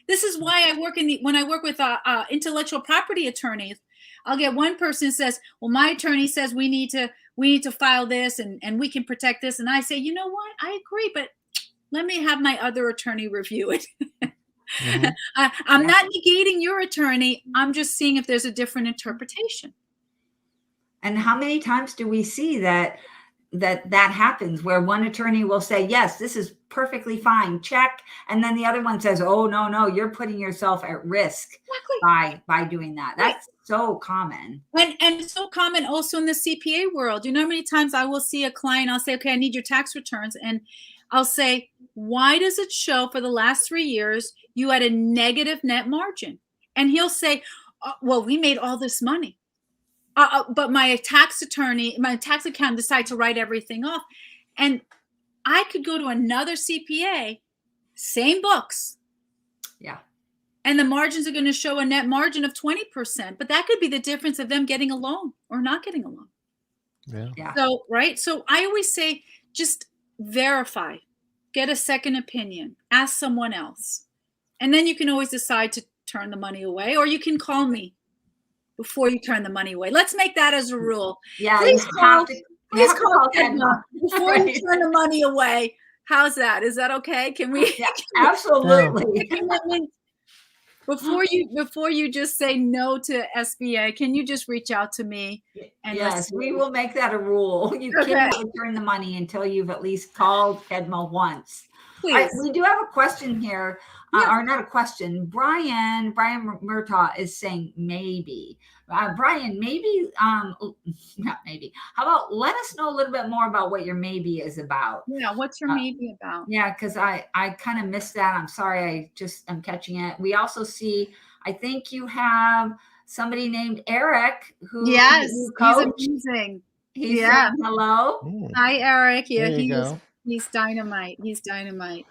This is why I work when I work with intellectual property attorneys, I'll get one person who says, well, my attorney says we need to file this and we can protect this. And I say, you know what? I agree, but let me have my other attorney review it. Mm-hmm. I'm not negating your attorney. I'm just seeing if there's a different interpretation. And how many times do we see that happens, where one attorney will say, yes, this is perfectly fine, check. And then the other one says, oh, no, you're putting yourself at risk by doing that. so common. And it's so common also in the CPA world. You know how many times I will see a client, I'll say, okay, I need your tax returns. And I'll say, why does it show for the last 3 years you had a negative net margin? And he'll say, well, we made all this money. But my tax accountant decided to write everything off. And I could go to another CPA, same books. Yeah. And the margins are going to show a net margin of 20%, but that could be the difference of them getting a loan or not getting a loan. Yeah. So, right. So I always say, just verify, get a second opinion, ask someone else. And then you can always decide to turn the money away, or you can call me before you turn the money away. Let's make that as a rule. Yeah. Please call Kedma before you turn the money away. How's that? Is that okay? Can we? Yeah, absolutely. Before you just say no to SBA, can you just reach out to me? And yes, we will make that a rule. You can't return the money until you've at least called Kedma once. Please. We do have a question here, or not a question. Brian Murtaugh is saying maybe. Brian, maybe, not maybe. How about let us know a little bit more about what your maybe is about? Yeah, what's your maybe about? Yeah, because I kind of missed that. I'm sorry. I'm catching it. We also see, I think you have somebody named Eric who he's amazing. He's saying hello. Hi, Eric. Yeah, he's dynamite. He's dynamite.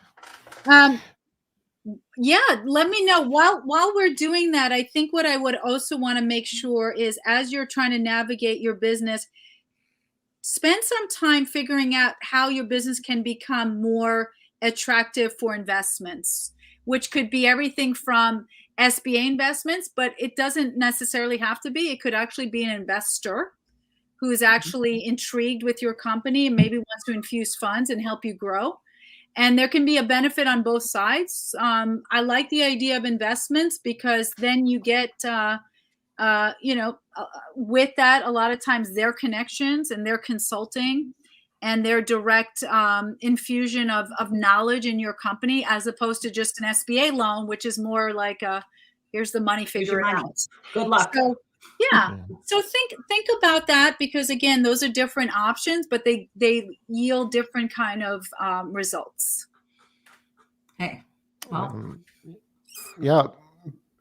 Yeah, let me know while we're doing that. I think what I would also want to make sure is, as you're trying to navigate your business, spend some time figuring out how your business can become more attractive for investments, which could be everything from SBA investments, but it doesn't necessarily have to be. It could actually be an investor who is actually intrigued with your company and maybe wants to infuse funds and help you grow. And there can be a benefit on both sides. I like the idea of investments because then you get, with that, a lot of times their connections and their consulting and their direct infusion of knowledge in your company, as opposed to just an SBA loan, which is more like here's the money, figure it out. Good luck. So, yeah. So think about that, because again, those are different options, but they yield different kind of results. Hey, well, yeah.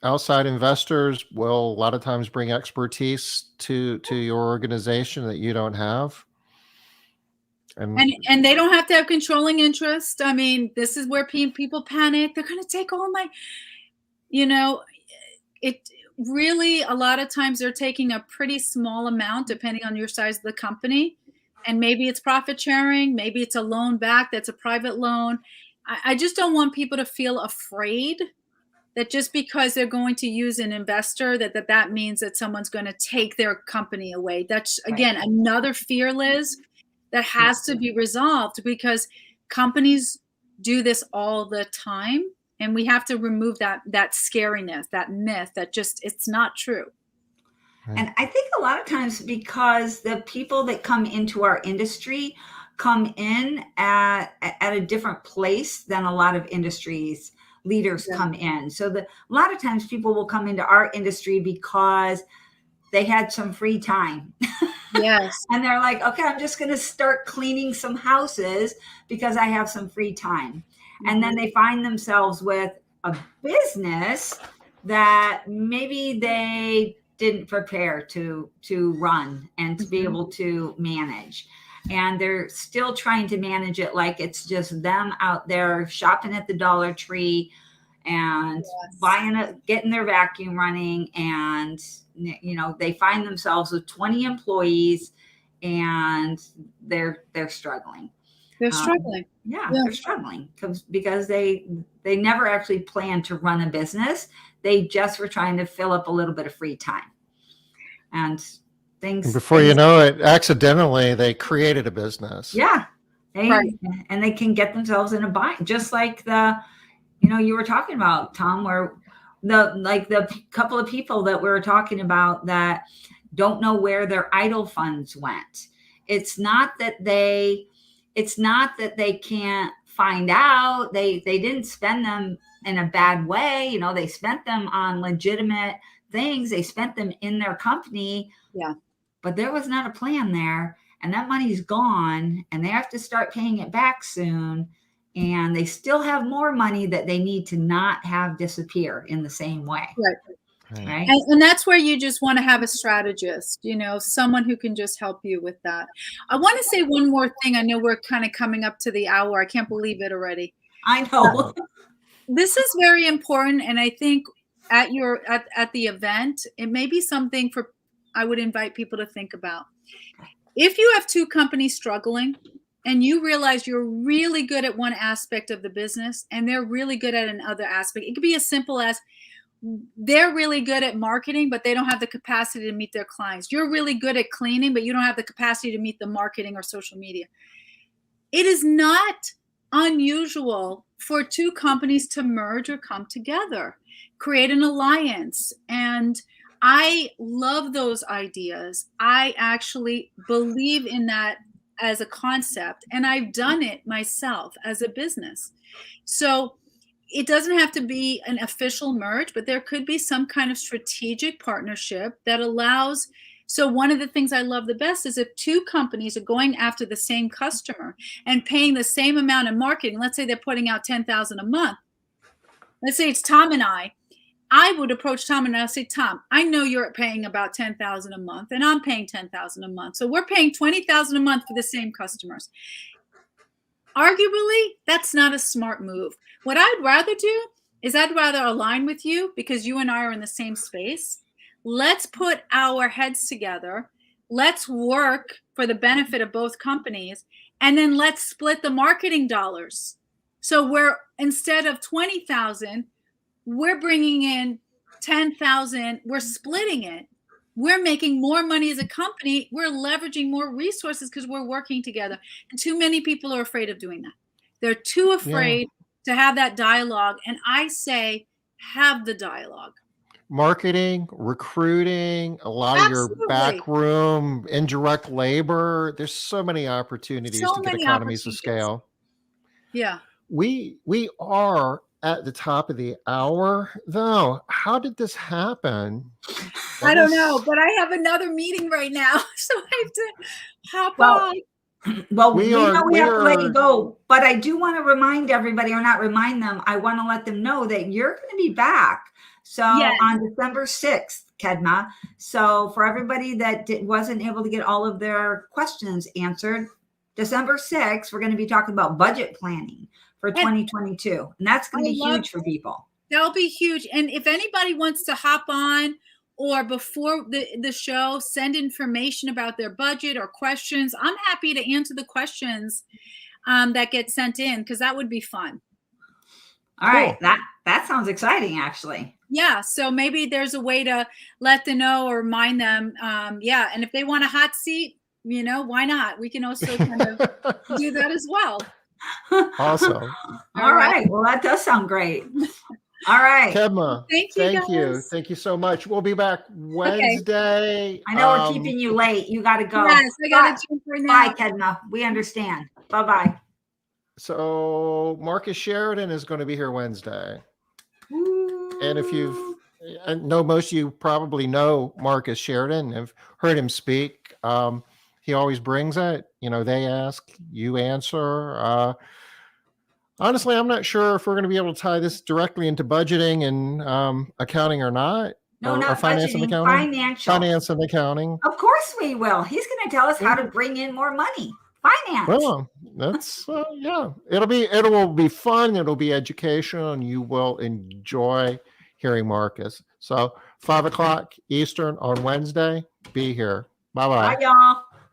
Outside investors will a lot of times bring expertise to your organization that you don't have. And they don't have to have controlling interest. I mean, this is where people panic. They're going to take all my, it really, a lot of times they're taking a pretty small amount depending on your size of the company. And maybe it's profit sharing. Maybe it's a loan back. That's a private loan. I just don't want people to feel afraid that just because they're going to use an investor, that means that someone's going to take their company away. That's, again, another fear, Liz, that has to be resolved, because companies do this all the time. And we have to remove that scariness, that myth that just, it's not true. And I think a lot of times, because the people that come into our industry come in at a different place than a lot of industries leaders come in. So a lot of times people will come into our industry because they had some free time. Yes. And they're like, okay, I'm just going to start cleaning some houses because I have some free time. And then they find themselves with a business that maybe they didn't prepare to run and to be able to manage. And they're still trying to manage it like it's just them out there shopping at the Dollar Tree and getting their vacuum running. And, they find themselves with 20 employees and they're struggling. They're struggling. They're struggling because they never actually planned to run a business. They just were trying to fill up a little bit of free time. And before you know it, accidentally they created a business. Yeah. And they can get themselves in a bind, just like you were talking about, Tom, where the couple of people that we were talking about that don't know where their idle funds went. It's not that they can't find out. They didn't spend them in a bad way. They spent them on legitimate things. They spent them in their company. Yeah. But there was not a plan there. And that money's gone. And they have to start paying it back soon. And they still have more money that they need to not have disappear in the same way. Right. Right. And that's where you just want to have a strategist, you know, someone who can just help you with that. I want to say one more thing. I know we're kind of coming up to the hour. I can't believe it already. I know. This is very important. And I think at the event, it may be something I would invite people to think about. If you have two companies struggling and you realize you're really good at one aspect of the business and they're really good at another aspect, it could be as simple as they're really good at marketing, but they don't have the capacity to meet their clients. You're really good at cleaning, but you don't have the capacity to meet the marketing or social media. It is not unusual for two companies to merge or come together, create an alliance. And I love those ideas. I actually believe in that as a concept, and I've done it myself as a business. So it doesn't have to be an official merge, but there could be some kind of strategic partnership that allows. So one of the things I love the best is if two companies are going after the same customer and paying the same amount of marketing. Let's say they're putting out $10,000 a month. Let's say it's Tom and I would approach Tom and I'll say, Tom, I know you're paying about $10,000 a month and I'm paying $10,000 a month. So we're paying $20,000 a month for the same customers. Arguably, that's not a smart move. What I'd rather do is I'd rather align with you because you and I are in the same space. Let's put our heads together. Let's work for the benefit of both companies. And then let's split the marketing dollars. So we're, instead of 20,000, we're bringing in 10,000. We're splitting it. We're making more money as a company. We're leveraging more resources because we're working together. And too many people are afraid of doing that. They're too afraid to have that dialogue. And I say, have the dialogue. Marketing, recruiting, a lot of your back room, indirect labor. There's so many opportunities to get economies of scale. Yeah. We are at the top of the hour, though. How did this happen? I don't know, but I have another meeting right now, so I have to hop on. Well, we have to let you go, but I do want to remind everybody, or not remind them, I want to let them know that you're going to be back. So on December 6th, Kedma. So for everybody that wasn't able to get all of their questions answered, December 6th, we're going to be talking about budget planning for 2022. And that's going to be huge for people. That'll be huge. And if anybody wants to hop on or before the show, send information about their budget or questions, I'm happy to answer the questions that get sent in because that would be fun. All right. That sounds exciting, actually. Yeah. So maybe there's a way to let them know or remind them. Yeah. And if they want a hot seat, you know, why not? We can also kind of do that as well. Awesome. All right. Well, that does sound great. All right. Kedma, thank you. Thank you so much. We'll be back Wednesday. I know we're keeping you late. You got to go. Yes, I got to jump right now. Bye, Kedma. We understand. Bye-bye. So Marcus Sheridan is going to be here Wednesday. And if I know most of you probably know Marcus Sheridan, have heard him speak. He always brings it. You know, they ask, you answer. Honestly, I'm not sure if we're going to be able to tie this directly into budgeting and accounting or not. No, or not finance budgeting, and accounting. financial. Finance and accounting. Of course we will. He's going to tell us how to bring in more money. Finance. Well, that's it will be fun. It'll be educational, and you will enjoy hearing Marcus. So 5:00 Eastern on Wednesday. Be here. Bye-bye. Bye, y'all.